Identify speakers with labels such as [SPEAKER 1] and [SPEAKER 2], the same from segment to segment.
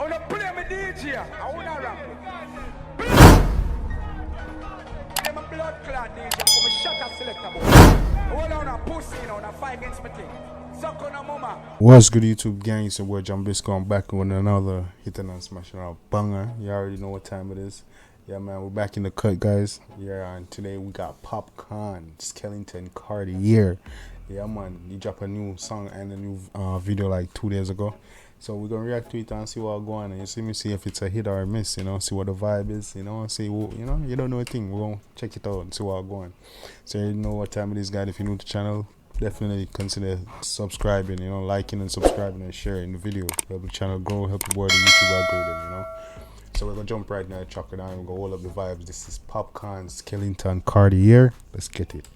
[SPEAKER 1] wanna play me DJ. I wanna rap. I'm a blood clot DJ. I'm a shot a selector boy. Hold on a pussy, you know, on a fight against me thing. Suck on a mama.
[SPEAKER 2] What's good, YouTube gang? It's your boy Jambisco. I'm back with another hitting and smashing out banger. You already know what time it is. Yeah, man, we're back in the cut, guys. Yeah, and today we got Popcaan, Skellington, Cartier. Yeah, man, he dropped a new song and a new video like 2 days ago. So we're gonna react to it and see what's going on. And see if it's a hit or a miss. You know, see what the vibe is. You know, see what, you know, you don't know a thing. We're gonna check it out and see what's going on. So you know what time it is, guys. If you're new to the channel, definitely consider subscribing, you know, liking and subscribing and sharing the video. Help the channel grow, help the boy the YouTube algorithm, you know. So we're gonna jump right now, chuck it down, and go all up the vibes. This is Popcaan, Skellington, Cartier. Let's get it.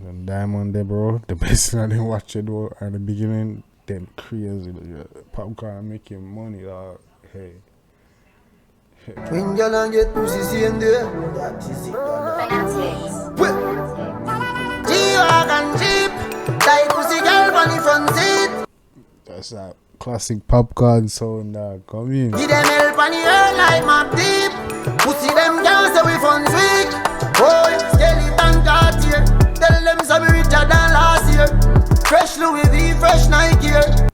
[SPEAKER 2] And Diamond there, bro. The best thing I didn't watch it though at the beginning, them crazy. Popcaan making money, dog. Hey.
[SPEAKER 3] When y'all get pussy same day, that is it. G-Wagon Jeep, like pussy girl on the front seat.
[SPEAKER 2] That's that classic Popcaan sound, dog. Come in.
[SPEAKER 3] Give them help on the earth like my deep. Pussy them girls so we fun sweet. Boy, Skellington Cartier. Tell them some richer than last year. Fresh Louis V, fresh Nike here.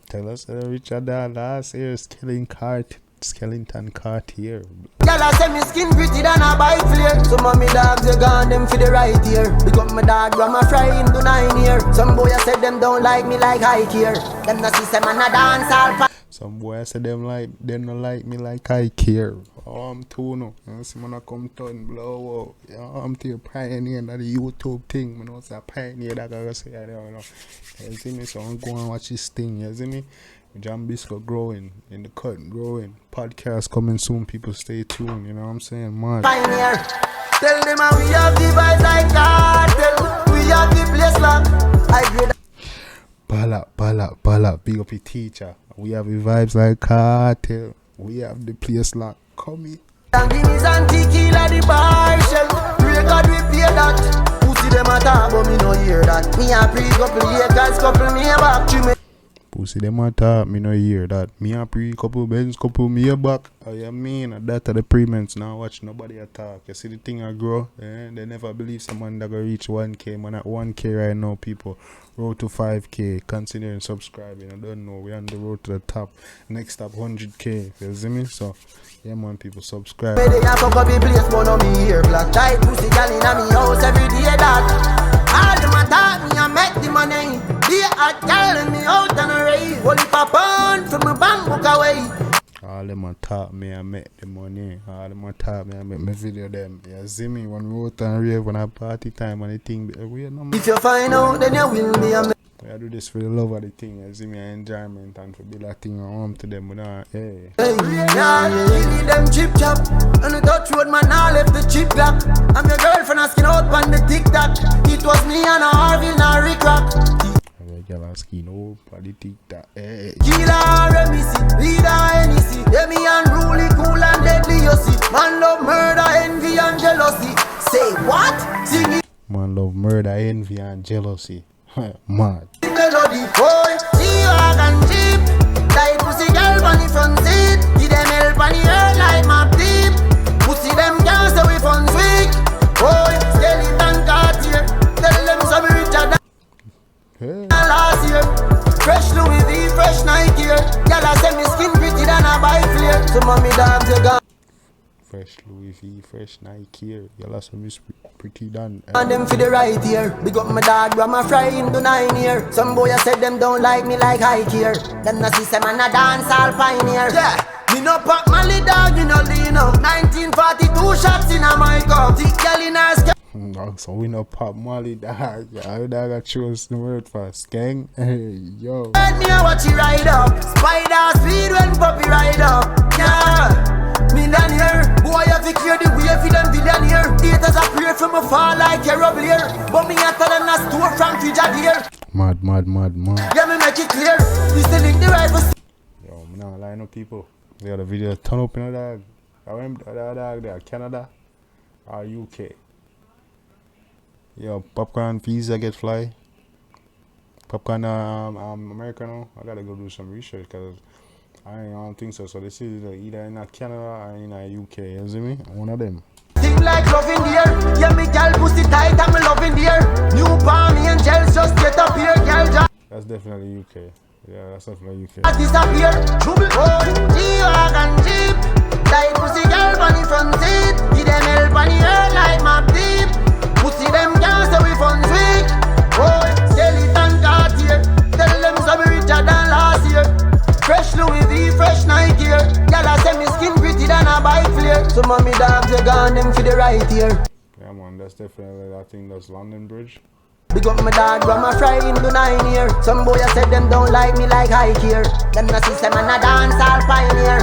[SPEAKER 2] Tell us richer than last year. Skellington Cartier.
[SPEAKER 3] Y'all say me skin pretty than a bike flare. Some of me dogs they gone them for the right ear. Because my dog grandma fry into 9 year. Some boy I said them don't like me like high care. Them not see them and a dance all.
[SPEAKER 2] Some boy I said them don't like me like I care. Oh, I'm too no. You see man I come turn blow out. Yeah, I'm to a pioneer in the YouTube thing. You know it's a pioneer that I gotta say I don't know. You see me, so I'm going and watch this thing, you see me? Jambisco growing, in the cut growing. Podcast coming soon, people stay tuned, you know what I'm saying? Man.
[SPEAKER 3] Pioneer. Tell them how we have the vibes like cartel. We have the place locked. I grade.
[SPEAKER 2] Bala, big up your teacher. We have the vibes like cartel. We have the place locked. Come in.
[SPEAKER 3] Guineas and tequila the bar shell. Record we play that. Pussy them a talk but me no hear that. Me a pre-couple Lakers couple me a back to me.
[SPEAKER 2] Pussy them a talk, me no hear that. Me a couple Benz, couple me a back. I mean that are the premiums now. Watch nobody a talk. You see the thing I grow, eh? They never believe someone that gonna reach 1K. Man at 1K right now, people. Road to 5K. Considering subscribing. I don't know. We're on the road to the top. Next up 100K. You see me? So yeah man, people subscribe.
[SPEAKER 3] They a fuck up the place, but no me here black. Tight pussy gal inna me house every day that. All them a talk me a make the money. They a calling me out on a raid. Holy Popcaan from my bank book away.
[SPEAKER 2] All them a talk me I make the money. All them a talk me I make my video them. You see me when we out and rave when I party time and the thing we no man.
[SPEAKER 3] If you find out then you will be a
[SPEAKER 2] I do this for the love of the thing, you see me, enjoyment and for build a thing and home to them, but hey.
[SPEAKER 3] Hey, yeah, give them chip chop. On the touch road, man, I left the chip gap. I'm your girlfriend asking out on the TikTok. It was me and a Harvey, now Rick Rock.
[SPEAKER 2] I'm your girl asking out on the TikTok, hey.
[SPEAKER 3] Killer, Remisi, leader, NEC. Yeah, me unruly, cool and deadly, you see. Man love murder, envy and jealousy. Say what? Sing it.
[SPEAKER 2] Man love murder, envy and jealousy. Mad.
[SPEAKER 3] Melody, boy, G-Wagon Jeep. Like pussy girl on the front seat. Give them help on the earth like my deep. Pussy them girls so we fun sweet. Boy, Skellington Cartier. Tell them some richer than last year. Fresh Louis V, fresh Nike here. Y'all a say me skin pretty than a bike flare. Some of me dogs you gone.
[SPEAKER 2] Fresh Louis V, fresh Nike here. Y'all are some pretty done.
[SPEAKER 3] And them for the right ear. Big up my dog, grandma fry into 9 year. Some boy I said them don't like me like high care. Them not see some and a dance all pioneer. Yeah, me no pop Mali dog, you know lean up. 1942 shots in a my cup. Thick girl in her skin.
[SPEAKER 2] So we no pop Molly dog. Yeah, dog I chose the word for Skeng. Hey yo.
[SPEAKER 3] Let me watch you ride up. Spider speed when puppy ride up. Yeah. Millionaire, boy, I think you're the way for them billionaire. Haters are pray for me fall like a rubble here. But me a tell them a store from Frigadier.
[SPEAKER 2] Mad.
[SPEAKER 3] Yeah, me make it clear. This the link the rifle.
[SPEAKER 2] Yo, me not line up people. They got a video turn up in a dog. I went the dog there, Canada or UK. Yo, Popcaan visa get fly. Popcaan America now. I gotta go do some research because I don't think so. So this is either in Canada or in UK. You see me? One of them.
[SPEAKER 3] Thing like love in the air. Yeah, me gal pussy tight and me love in the air. New palm angels just get up here, gal just
[SPEAKER 2] That's definitely UK. Yeah, that's definitely UK.
[SPEAKER 3] disappear. Oh, G-Wagon Jeep. Like pussy gal on the front seat. Give them help on the air like map deep. Pussy them can't say we funds weak. Oh, skeleton Cartier. Tell them so we richer than last year. Fresh Louis V, fresh Nike gear. Gal I say me skin pretty than a bike flare. Some of me dogs they gone them for the right ear.
[SPEAKER 2] Yeah, man, that's definitely, I think that's London Bridge.
[SPEAKER 3] Big up my dad, grandma fry in the 9 year. Some boy I said them don't like me like high here. Them not see them and a dance all pioneer.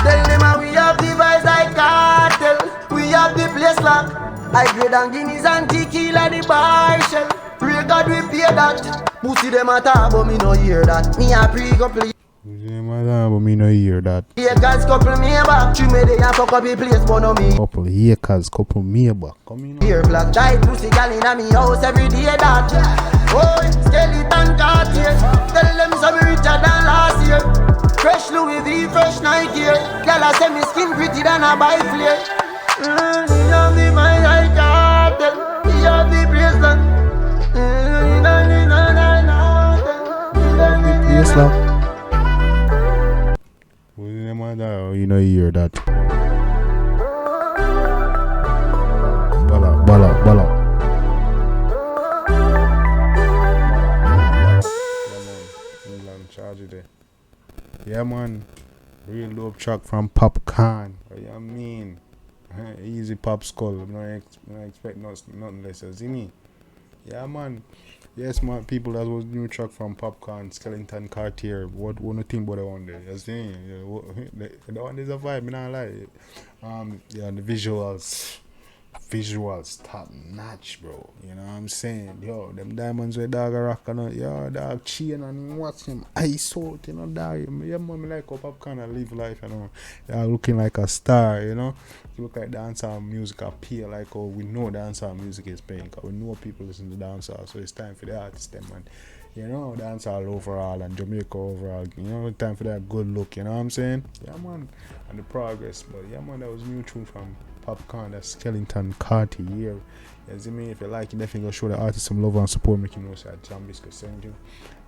[SPEAKER 3] Tell them how we have the vibes like cartel. We have the place lock. I grade and guineas and tequila the bar shell. Pray God we pay that. Pussy them a talk but me no hear that. Me a pre-couple
[SPEAKER 2] But me no hear that.
[SPEAKER 3] acres couple me back. She made it and fuck up the place but no me.
[SPEAKER 2] Couple acres, couple me back. Come in.
[SPEAKER 3] Here black tight pussy gal inna me house every day that. Oh, skeleton Cartier. Tell them so me richer than last year. Fresh Louis V, fresh Nike gear. Gal I say me skin pretty than a bike flare. Me have the mind like cartel. Me have the bracelet.
[SPEAKER 2] Yes, love. You know hear that. Bala. Yeah, man. Charge it there. Yeah, man. Real dope track from Popcaan. What you mean? Easy pop skull. I don't expect nothing less. You see me? Yeah, man. Yes, man. People, that was new track from Popcaan, Skeleton Cartier. What you think about that one there? You see? The one is a vibe, me not lie. Yeah, the visuals top notch, bro. You know what I'm saying? Yo, them diamonds with dog a rock and yo, dog chain and watch him ice out, you know, dog. Yeah, man, me like how Popcaan live life, you know. Yeah, looking like a star, you know. You look like dancehall music appear like how we know dancehall music is paying, because we know people listen to dancehall, so it's time for the artists them, man. You know, dancehall overall and Jamaica overall, you know, time for that good look, you know what I'm saying? Yeah, man, and the progress, but yeah, man, that was new tune from Popcaan, that Skeleton Cartier. You see me? If you like it, definitely go show the artist some love and support. Make you know that Jambisco send you.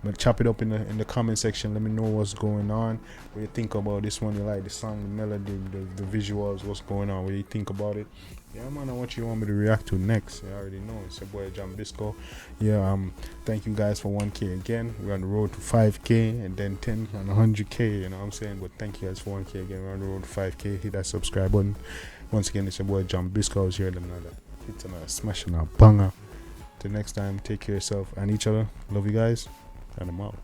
[SPEAKER 2] But chop it up in the comment section. Let me know what's going on. What you think about this one? You like the song, the melody, the visuals? What's going on? What do you think about it? Yeah, man. And what you want me to react to next? You already know. It's your boy Jambisco. Yeah. Thank you guys for 1K again. We're on the road to 5K and then 10 and 100K. You know what I'm saying? But thank you guys for 1K again. We're on the road to 5K. Hit that subscribe button. Once again, it's your boy Jambisco. I was here. Another hit and smashing a banger. Till next time, take care of yourself and each other. Love you guys, and I'm out.